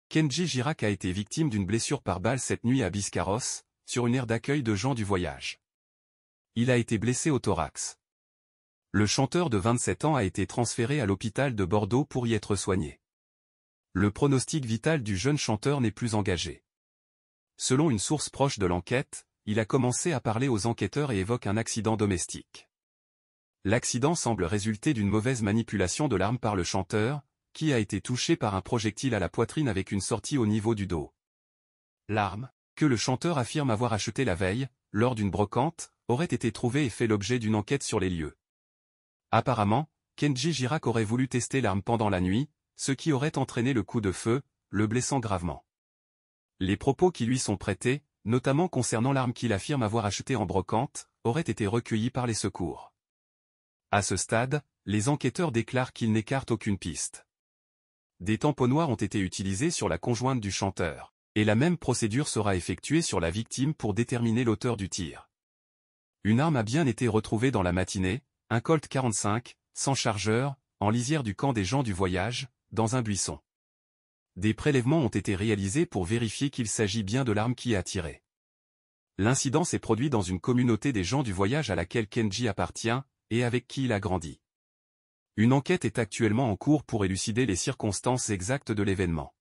Kenji Girac a été victime d'une blessure par balle cette nuit à Biscarrosse, sur une aire d'accueil de gens du voyage. Il a été blessé au thorax. Le chanteur de 27 ans a été transféré à l'hôpital de Bordeaux pour y être soigné. Le pronostic vital du jeune chanteur n'est plus engagé. Selon une source proche de l'enquête, il a commencé à parler aux enquêteurs et évoque un accident domestique. L'accident semble résulter d'une mauvaise manipulation de l'arme par le chanteur, qui a été touché par un projectile à la poitrine avec une sortie au niveau du dos. L'arme, que le chanteur affirme avoir achetée la veille, lors d'une brocante, aurait été trouvée et fait l'objet d'une enquête sur les lieux. Apparemment, Kenji Girac aurait voulu tester l'arme pendant la nuit, ce qui aurait entraîné le coup de feu, le blessant gravement. Les propos qui lui sont prêtés, notamment concernant l'arme qu'il affirme avoir achetée en brocante, auraient été recueillis par les secours. À ce stade, les enquêteurs déclarent qu'ils n'écartent aucune piste. Des tamponnoirs ont été utilisés sur la conjointe du chanteur, et la même procédure sera effectuée sur la victime pour déterminer l'auteur du tir. Une arme a bien été retrouvée dans la matinée, un Colt 45, sans chargeur, en lisière du camp des gens du voyage, dans un buisson. Des prélèvements ont été réalisés pour vérifier qu'il s'agit bien de l'arme qui a tiré. L'incident s'est produit dans une communauté des gens du voyage à laquelle Kenji appartient, et avec qui il a grandi. Une enquête est actuellement en cours pour élucider les circonstances exactes de l'événement.